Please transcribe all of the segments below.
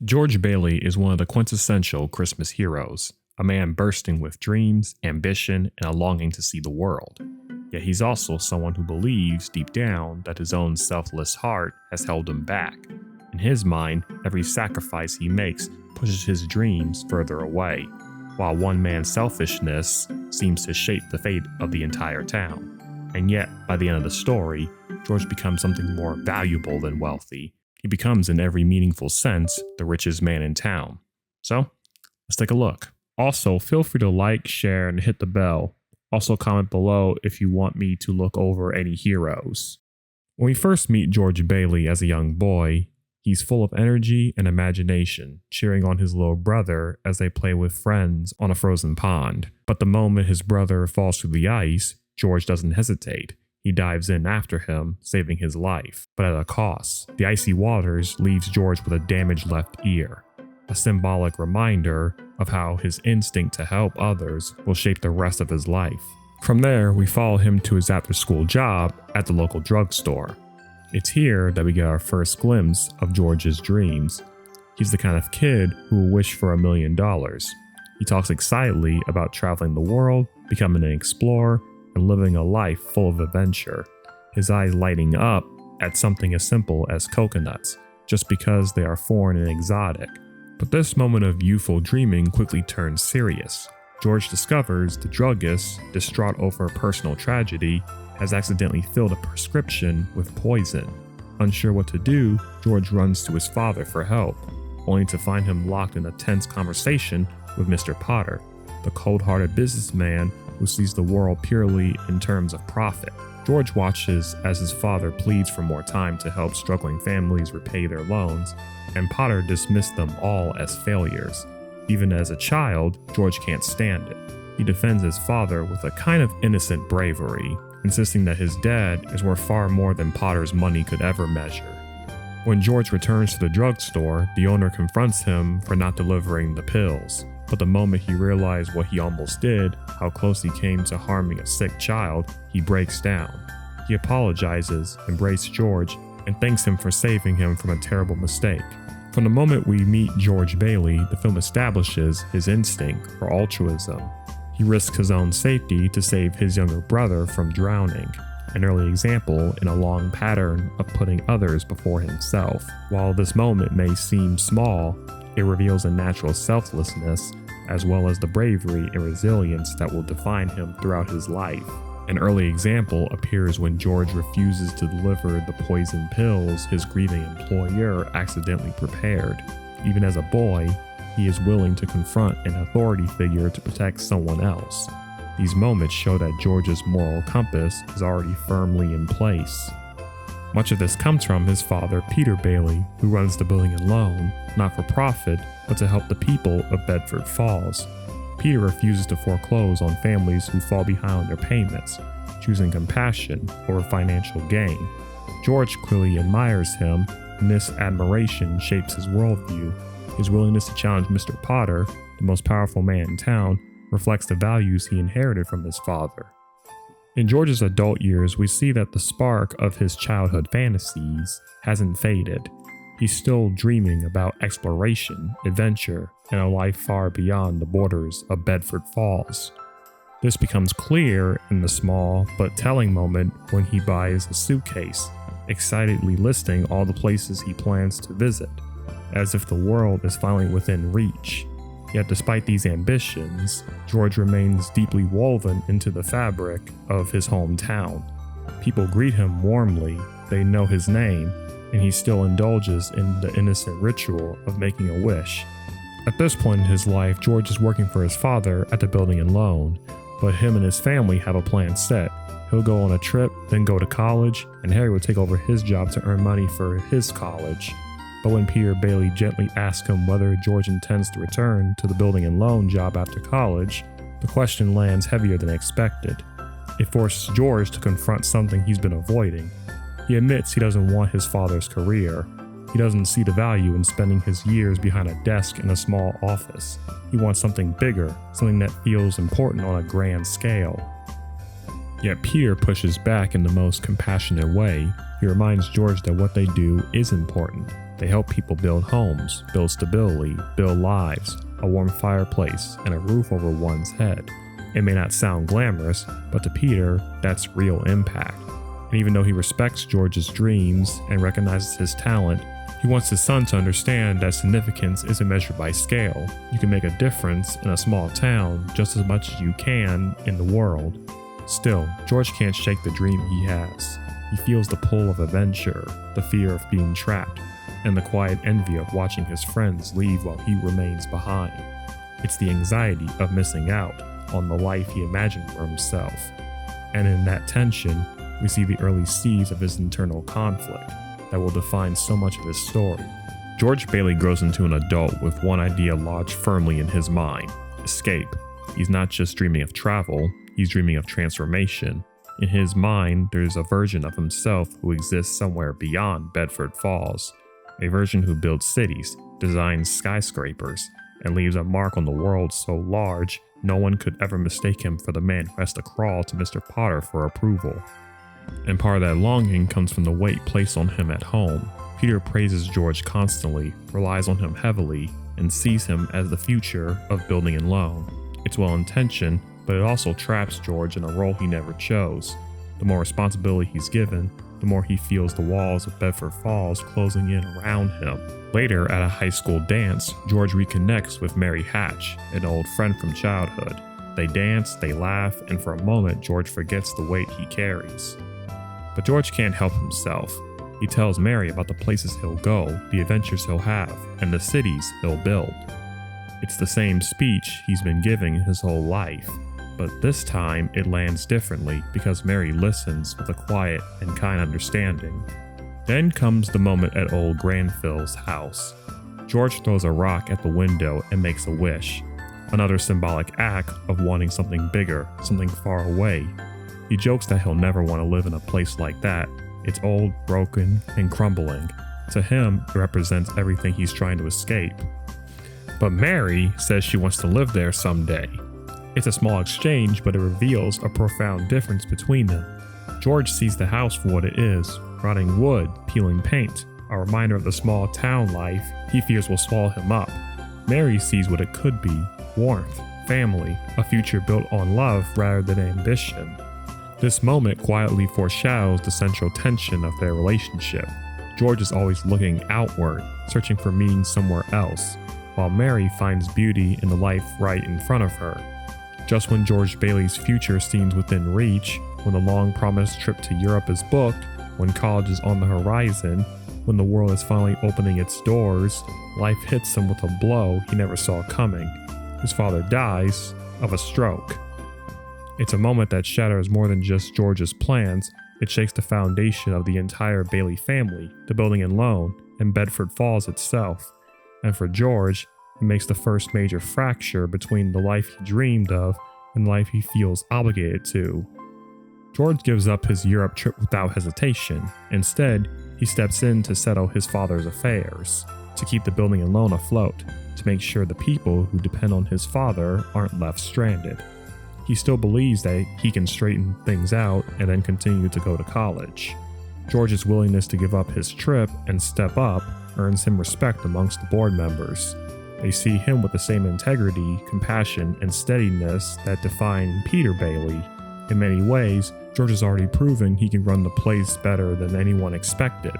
George Bailey is one of the quintessential Christmas heroes, a man bursting with dreams, ambition, and a longing to see the world. Yet he's also someone who believes deep down that his own selfless heart has held him back. In his mind, every sacrifice he makes pushes his dreams further away, while one man's selfishness seems to shape the fate of the entire town. And yet, by the end of the story, George becomes something more valuable than wealthy. He becomes, in every meaningful sense, the richest man in town. So, let's take a look. Also, feel free to like, share, and hit the bell. Also, comment below if you want me to look over any heroes. When we first meet George Bailey as a young boy, he's full of energy and imagination, cheering on his little brother as they play with friends on a frozen pond. But the moment his brother falls through the ice, George doesn't hesitate. He dives in after him, saving his life, but at a cost. The icy waters leaves George with a damaged left ear, a symbolic reminder of how his instinct to help others will shape the rest of his life. From there, we follow him to his after-school job at the local drugstore. It's here that we get our first glimpse of George's dreams. He's the kind of kid who will wish for $1 million. He talks excitedly about traveling the world, becoming an explorer, and living a life full of adventure, his eyes lighting up at something as simple as coconuts, just because they are foreign and exotic. But this moment of youthful dreaming quickly turns serious. George discovers the druggist, distraught over a personal tragedy, has accidentally filled a prescription with poison. Unsure what to do, George runs to his father for help, only to find him locked in a tense conversation with Mr. Potter, the cold-hearted businessman who sees the world purely in terms of profit. George watches as his father pleads for more time to help struggling families repay their loans, and Potter dismissed them all as failures. Even as a child, George can't stand it. He defends his father with a kind of innocent bravery, insisting that his dad is worth far more than Potter's money could ever measure. When George returns to the drugstore, the owner confronts him for not delivering the pills. But the moment he realized what he almost did, how close he came to harming a sick child, he breaks down. He apologizes, embraces George, and thanks him for saving him from a terrible mistake. From the moment we meet George Bailey, the film establishes his instinct for altruism. He risks his own safety to save his younger brother from drowning, an early example in a long pattern of putting others before himself. While this moment may seem small, it reveals a natural selflessness as well as the bravery and resilience that will define him throughout his life. An early example appears when George refuses to deliver the poison pills his grieving employer accidentally prepared. Even as a boy, he is willing to confront an authority figure to protect someone else. These moments show that George's moral compass is already firmly in place. Much of this comes from his father, Peter Bailey, who runs the building alone, not for profit, but to help the people of Bedford Falls. Peter refuses to foreclose on families who fall behind on their payments, choosing compassion over financial gain. George clearly admires him, and this admiration shapes his worldview. His willingness to challenge Mr. Potter, the most powerful man in town, reflects the values he inherited from his father. In George's adult years, we see that the spark of his childhood fantasies hasn't faded. He's still dreaming about exploration, adventure, and a life far beyond the borders of Bedford Falls. This becomes clear in the small but telling moment when he buys a suitcase, excitedly listing all the places he plans to visit, as if the world is finally within reach. Yet despite these ambitions, George remains deeply woven into the fabric of his hometown. People greet him warmly, they know his name, and he still indulges in the innocent ritual of making a wish. At this point in his life, George is working for his father at the building and loan, but him and his family have a plan set. He'll go on a trip, then go to college, and Harry will take over his job to earn money for his college. But when Peter Bailey gently asks him whether George intends to return to the building and loan job after college, the question lands heavier than expected. It forces George to confront something he's been avoiding. He admits he doesn't want his father's career. He doesn't see the value in spending his years behind a desk in a small office. He wants something bigger, something that feels important on a grand scale. Yet Peter pushes back in the most compassionate way. He reminds George that what they do is important. They help people build homes, build stability, build lives, a warm fireplace, and a roof over one's head. It may not sound glamorous, but to Peter, that's real impact. And even though he respects George's dreams and recognizes his talent, he wants his son to understand that significance isn't measured by scale. You can make a difference in a small town just as much as you can in the world. Still, George can't shake the dream he has. He feels the pull of adventure, the fear of being trapped, and the quiet envy of watching his friends leave while he remains behind. It's the anxiety of missing out on the life he imagined for himself. And in that tension, we see the early seeds of his internal conflict that will define so much of his story. George Bailey grows into an adult with one idea lodged firmly in his mind: escape. He's not just dreaming of travel, he's dreaming of transformation. In his mind, there's a version of himself who exists somewhere beyond Bedford Falls, a version who builds cities, designs skyscrapers, and leaves a mark on the world so large no one could ever mistake him for the man who has to crawl to Mr. Potter for approval. And part of that longing comes from the weight placed on him at home. Peter praises George constantly, relies on him heavily, and sees him as the future of building and loan. It's well-intentioned, but it also traps George in a role he never chose. The more responsibility he's given, the more he feels the walls of Bedford Falls closing in around him. Later, at a high school dance, George reconnects with Mary Hatch, an old friend from childhood. They dance, they laugh, and for a moment, George forgets the weight he carries. But George can't help himself. He tells Mary about the places he'll go, the adventures he'll have, and the cities he'll build. It's the same speech he's been giving his whole life, but this time it lands differently because Mary listens with a quiet and kind understanding. Then comes the moment at old Granville's house. George throws a rock at the window and makes a wish, another symbolic act of wanting something bigger, something far away. He jokes that he'll never want to live in a place like that. It's old, broken, and crumbling. To him, it represents everything he's trying to escape. But Mary says she wants to live there someday. It's a small exchange, but it reveals a profound difference between them. George sees the house for what it is: rotting wood, peeling paint, a reminder of the small town life he fears will swallow him up. Mary sees what it could be: warmth, family, a future built on love rather than ambition. This moment quietly foreshadows the central tension of their relationship. George is always looking outward, searching for meaning somewhere else, while Mary finds beauty in the life right in front of her. Just when George Bailey's future seems within reach, when the long-promised trip to Europe is booked, when college is on the horizon, when the world is finally opening its doors, life hits him with a blow he never saw coming. His father dies of a stroke. It's a moment that shatters more than just George's plans. It shakes the foundation of the entire Bailey family, the building and loan, and Bedford Falls itself. And for George, it makes the first major fracture between the life he dreamed of and the life he feels obligated to. George gives up his Europe trip without hesitation. Instead, he steps in to settle his father's affairs, to keep the building and loan afloat, to make sure the people who depend on his father aren't left stranded. He still believes that he can straighten things out and then continue to go to college. George's willingness to give up his trip and step up earns him respect amongst the board members. They see him with the same integrity, compassion, and steadiness that define Peter Bailey. In many ways, George has already proven he can run the place better than anyone expected.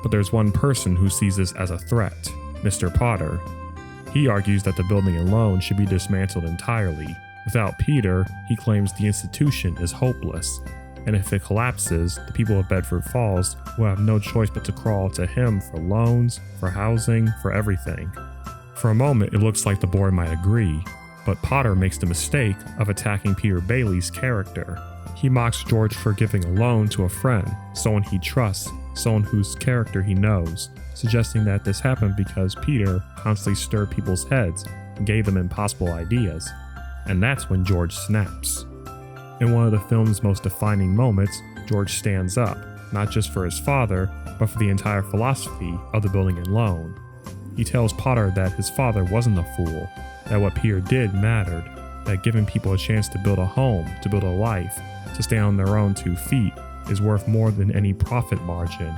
But there's one person who sees this as a threat: Mr. Potter. He argues that the building and loan should be dismantled entirely. Without Peter, he claims the institution is hopeless, and if it collapses, the people of Bedford Falls will have no choice but to crawl to him for loans, for housing, for everything. For a moment, it looks like the board might agree, but Potter makes the mistake of attacking Peter Bailey's character. He mocks George for giving a loan to a friend, someone he trusts, someone whose character he knows, suggesting that this happened because Peter constantly stirred people's heads and gave them impossible ideas. And that's when George snaps. In one of the film's most defining moments, George stands up, not just for his father, but for the entire philosophy of the building and loan. He tells Potter that his father wasn't a fool, that what Peter did mattered, that giving people a chance to build a home, to build a life, to stand on their own 2 feet, is worth more than any profit margin.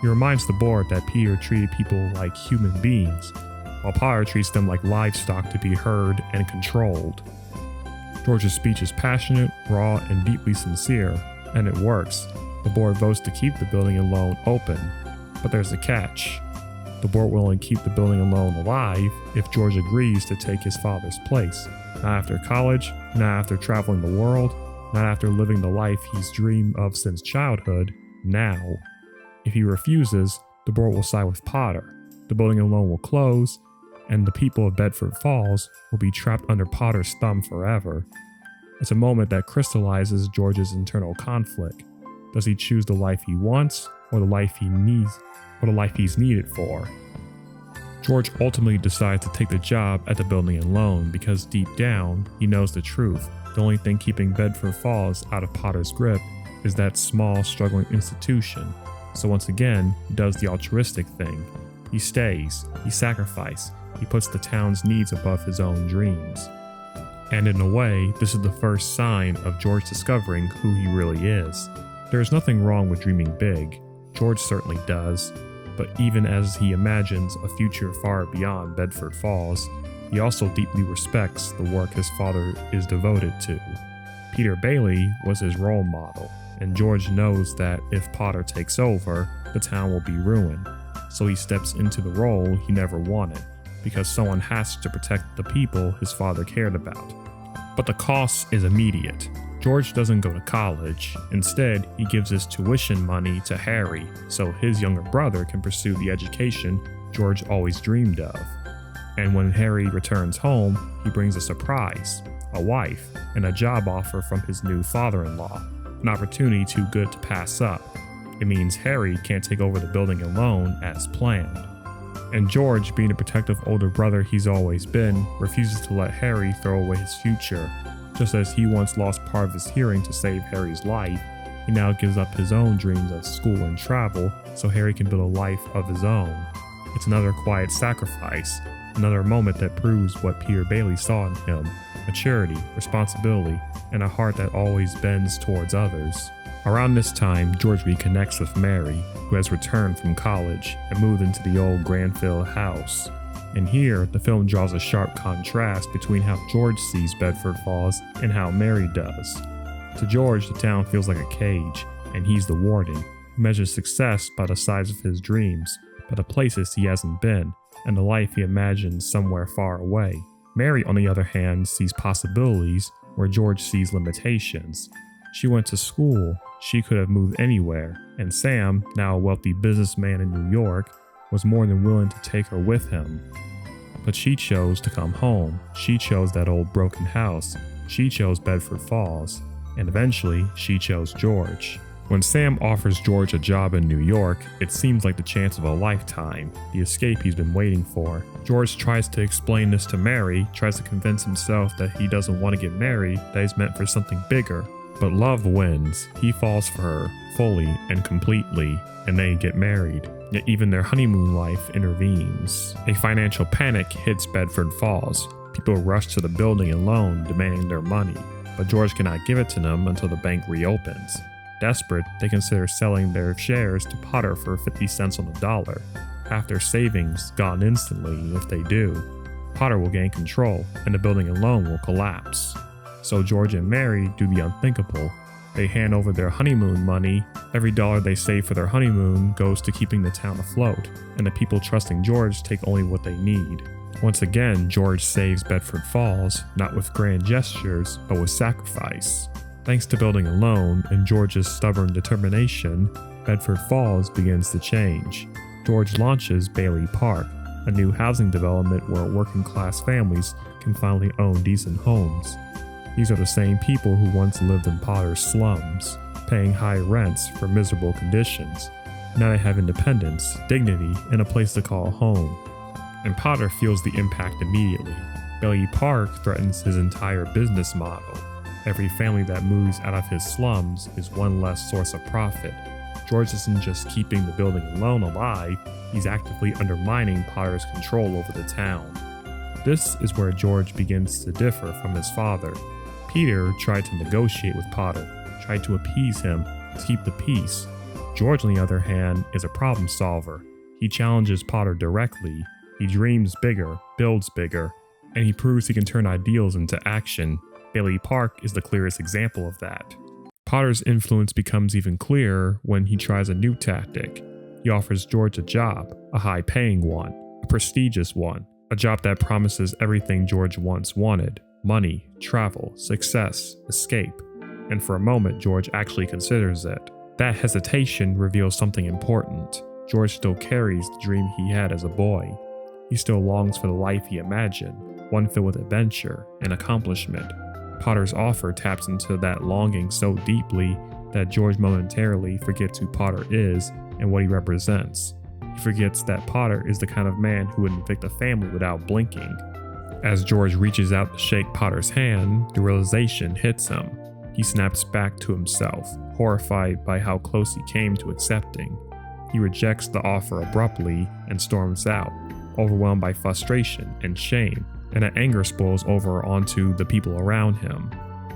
He reminds the board that Peter treated people like human beings, while Potter treats them like livestock to be herd and controlled. George's speech is passionate, raw, and deeply sincere, and it works. The board votes to keep the building and loan open, but there's a catch. The board will only keep the building and loan alive if George agrees to take his father's place. Not after college, not after traveling the world, not after living the life he's dreamed of since childhood, now. If he refuses, the board will side with Potter. The building and loan will close, and the people of Bedford Falls will be trapped under Potter's thumb forever. It's a moment that crystallizes George's internal conflict. Does he choose the life he wants, or the life he needs, or the life he's needed for? George ultimately decides to take the job at the building and loan because deep down, he knows the truth. The only thing keeping Bedford Falls out of Potter's grip is that small, struggling institution. So once again, he does the altruistic thing. He stays, he sacrifices, he puts the town's needs above his own dreams. And in a way, this is the first sign of George discovering who he really is. There is nothing wrong with dreaming big. George certainly does. But even as he imagines a future far beyond Bedford Falls, he also deeply respects the work his father is devoted to. Peter Bailey was his role model, and George knows that if Potter takes over, the town will be ruined. So he steps into the role he never wanted, because someone has to protect the people his father cared about. But the cost is immediate. George doesn't go to college. Instead, he gives his tuition money to Harry so his younger brother can pursue the education George always dreamed of. And when Harry returns home, he brings a surprise, a wife, and a job offer from his new father-in-law, an opportunity too good to pass up. It means Harry can't take over the building alone as planned. And George, being the protective older brother he's always been, refuses to let Harry throw away his future. Just as he once lost part of his hearing to save Harry's life, he now gives up his own dreams of school and travel so Harry can build a life of his own. It's another quiet sacrifice, another moment that proves what Peter Bailey saw in him: maturity, responsibility, and a heart that always bends towards others. Around this time, George reconnects with Mary, who has returned from college and moved into the old Granville house. And here, the film draws a sharp contrast between how George sees Bedford Falls and how Mary does. To George, the town feels like a cage, and he's the warden, who measures success by the size of his dreams, by the places he hasn't been, and the life he imagines somewhere far away. Mary, on the other hand, sees possibilities where George sees limitations. She went to school, she could have moved anywhere, and Sam, now a wealthy businessman in New York, was more than willing to take her with him. But she chose to come home. She chose that old broken house. She chose Bedford Falls. And eventually, she chose George. When Sam offers George a job in New York, it seems like the chance of a lifetime, the escape he's been waiting for. George tries to explain this to Mary, tries to convince himself that he doesn't want to get married, that he's meant for something bigger. But love wins. He falls for her, fully and completely, and they get married. Yet even their honeymoon life intervenes. A financial panic hits Bedford Falls. People rush to the building and loan, demanding their money, but George cannot give it to them until the bank reopens. Desperate, they consider selling their shares to Potter for 50 cents on the dollar. Half their savings gone instantly if they do. Potter will gain control, and the building and loan will collapse. So George and Mary do the unthinkable. They hand over their honeymoon money. Every dollar they save for their honeymoon goes to keeping the town afloat, and the people trusting George take only what they need. Once again, George saves Bedford Falls, not with grand gestures, but with sacrifice. Thanks to building a loan and George's stubborn determination, Bedford Falls begins to change. George launches Bailey Park, a new housing development where working-class families can finally own decent homes. These are the same people who once lived in Potter's slums, paying high rents for miserable conditions. Now they have independence, dignity, and a place to call home. And Potter feels the impact immediately. Bailey Park threatens his entire business model. Every family that moves out of his slums is one less source of profit. George isn't just keeping the building alone alive, he's actively undermining Potter's control over the town. This is where George begins to differ from his father. Peter tried to negotiate with Potter, tried to appease him, to keep the peace, George, on the other hand, is a problem solver. He challenges Potter directly, he dreams bigger, builds bigger, and he proves he can turn ideals into action. Bailey Park is the clearest example of that. Potter's influence becomes even clearer when he tries a new tactic. He offers George a job, a high-paying one, a prestigious one, a job that promises everything George once wanted: money, travel, success, escape. And for a moment, George actually considers it. That hesitation reveals something important. George still carries the dream he had as a boy. He still longs for the life he imagined, one filled with adventure and accomplishment. Potter's offer taps into that longing so deeply that George momentarily forgets who Potter is and what he represents. He forgets that Potter is the kind of man who would evict a family without blinking. As George reaches out to shake Potter's hand, the realization hits him. He snaps back to himself, horrified by how close he came to accepting. He rejects the offer abruptly and storms out, overwhelmed by frustration and shame, and that anger spills over onto the people around him.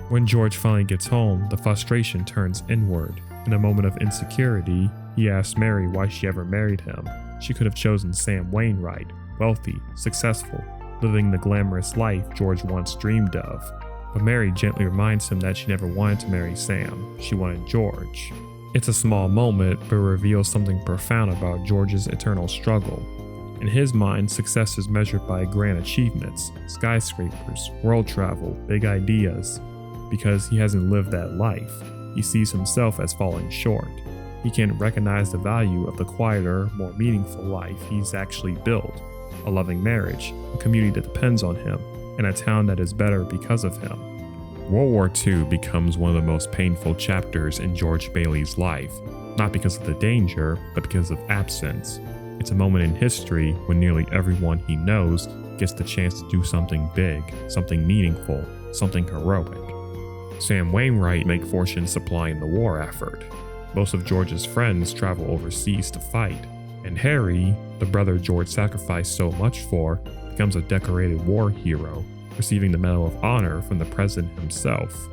When George finally gets home, the frustration turns inward. In a moment of insecurity, he asks Mary why she ever married him. She could have chosen Sam Wainwright, wealthy, successful, living the glamorous life George once dreamed of. But Mary gently reminds him that she never wanted to marry Sam, she wanted George. It's a small moment, but reveals something profound about George's eternal struggle. In his mind, success is measured by grand achievements, skyscrapers, world travel, big ideas. Because he hasn't lived that life, he sees himself as falling short. He can't recognize the value of the quieter, more meaningful life he's actually built. A loving marriage, a community that depends on him, and a town that is better because of him. World War II becomes one of the most painful chapters in George Bailey's life, not because of the danger, but because of absence. It's a moment in history when nearly everyone he knows gets the chance to do something big, something meaningful, something heroic. Sam Wainwright make fortunes supplying the war effort. Most of George's friends travel overseas to fight, and Harry, the brother George sacrificed so much for, becomes a decorated war hero, receiving the Medal of Honor from the president himself.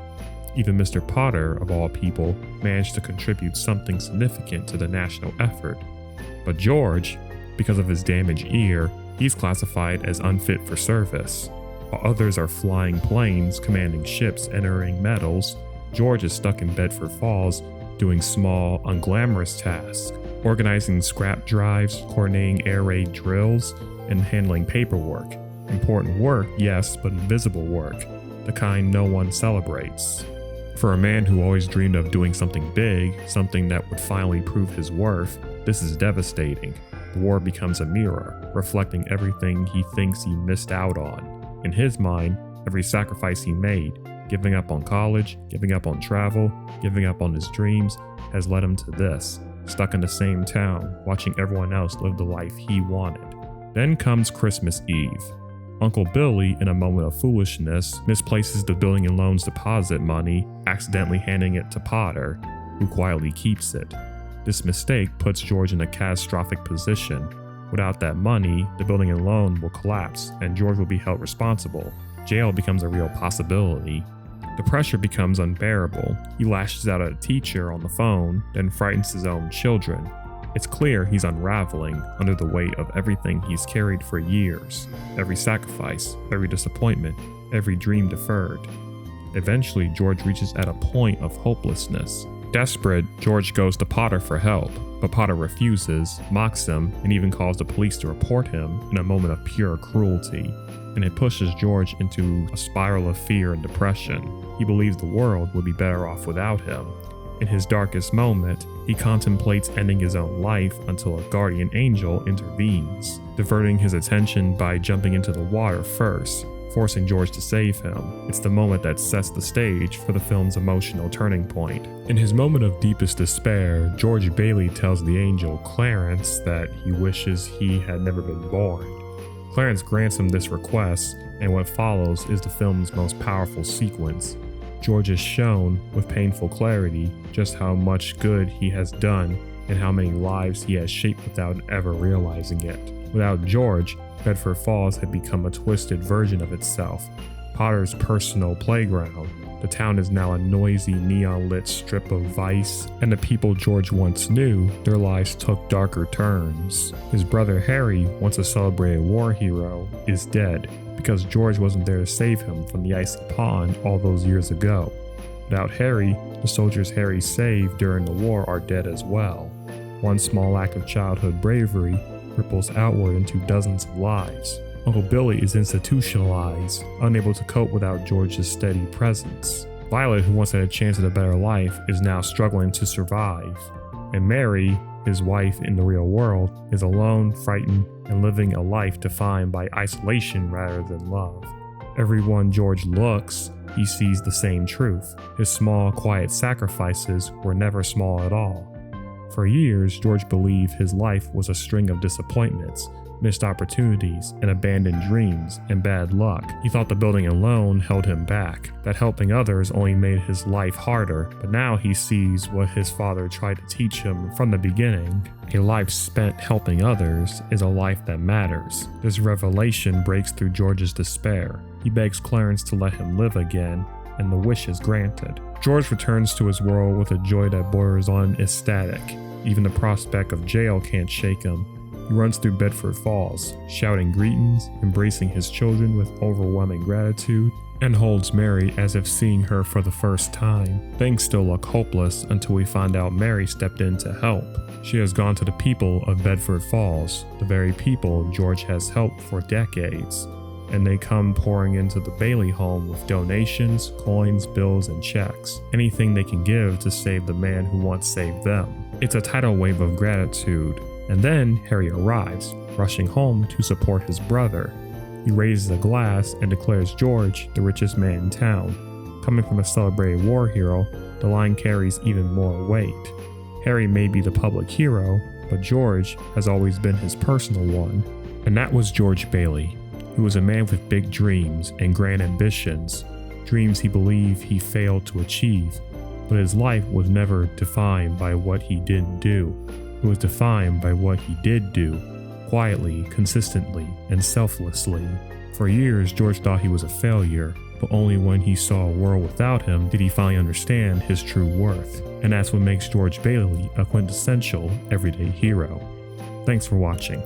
Even Mr. Potter, of all people, managed to contribute something significant to the national effort. But George, because of his damaged ear, he's classified as unfit for service. While others are flying planes, commanding ships, entering medals, George is stuck in Bedford Falls doing small, unglamorous tasks, organizing scrap drives, coordinating air raid drills, and handling paperwork. Important work, yes, but invisible work, the kind no one celebrates. For a man who always dreamed of doing something big, something that would finally prove his worth, this is devastating. The war becomes a mirror, reflecting everything he thinks he missed out on. In his mind, every sacrifice he made, giving up on college, giving up on travel, giving up on his dreams, has led him to this, stuck in the same town, watching everyone else live the life he wanted. Then comes Christmas Eve. Uncle Billy, in a moment of foolishness, misplaces the building and loans deposit money, accidentally handing it to Potter, who quietly keeps it. This mistake puts George in a catastrophic position. Without that money, the building and loan will collapse, and George will be held responsible. Jail becomes a real possibility. The pressure becomes unbearable. He lashes out at a teacher on the phone, then frightens his own children. It's clear he's unraveling under the weight of everything he's carried for years. Every sacrifice, every disappointment, every dream deferred. Eventually, George reaches at a point of hopelessness. Desperate, George goes to Potter for help, but Potter refuses, mocks him, and even calls the police to report him in a moment of pure cruelty. And it pushes George into a spiral of fear and depression. He believes the world would be better off without him. In his darkest moment, he contemplates ending his own life until a guardian angel intervenes, diverting his attention by jumping into the water first, forcing George to save him. It's the moment that sets the stage for the film's emotional turning point. In his moment of deepest despair, George Bailey tells the angel Clarence that he wishes he had never been born. Clarence grants him this request, and what follows is the film's most powerful sequence. George is shown, with painful clarity, just how much good he has done and how many lives he has shaped without ever realizing it. Without George, Bedford Falls had become a twisted version of itself, Potter's personal playground. The town is now a noisy, neon-lit strip of vice, and the people George once knew, their lives took darker turns. His brother Harry, once a celebrated war hero, is dead because George wasn't there to save him from the icy pond all those years ago. Without Harry, the soldiers Harry saved during the war are dead as well. One small act of childhood bravery ripples outward into dozens of lives. Uncle Billy is institutionalized, unable to cope without George's steady presence. Violet, who once had a chance at a better life, is now struggling to survive. And Mary, his wife in the real world, is alone, frightened, and living a life defined by isolation rather than love. Everyone George looks, he sees the same truth. His small, quiet sacrifices were never small at all. For years, George believed his life was a string of disappointments, missed opportunities, and abandoned dreams, and bad luck. He thought the building alone held him back, that helping others only made his life harder, but now he sees what his father tried to teach him from the beginning. A life spent helping others is a life that matters. This revelation breaks through George's despair. He begs Clarence to let him live again, and the wish is granted. George returns to his world with a joy that borders on ecstatic. Even the prospect of jail can't shake him. He runs through Bedford Falls, shouting greetings, embracing his children with overwhelming gratitude, and holds Mary as if seeing her for the first time. Things still look hopeless until we find out Mary stepped in to help. She has gone to the people of Bedford Falls, the very people George has helped for decades, and they come pouring into the Bailey home with donations, coins, bills, and checks. Anything they can give to save the man who once saved them. It's a tidal wave of gratitude. And then Harry arrives, rushing home to support his brother. He raises a glass and declares George the richest man in town. Coming from a celebrated war hero, the line carries even more weight. Harry may be the public hero, but George has always been his personal one. And that was George Bailey. He was a man with big dreams and grand ambitions, dreams he believed he failed to achieve. But his life was never defined by what he didn't do. It was defined by what he did do, quietly, consistently, and selflessly. For years, George thought he was a failure, but only when he saw a world without him did he finally understand his true worth. And that's what makes George Bailey a quintessential everyday hero. Thanks for watching.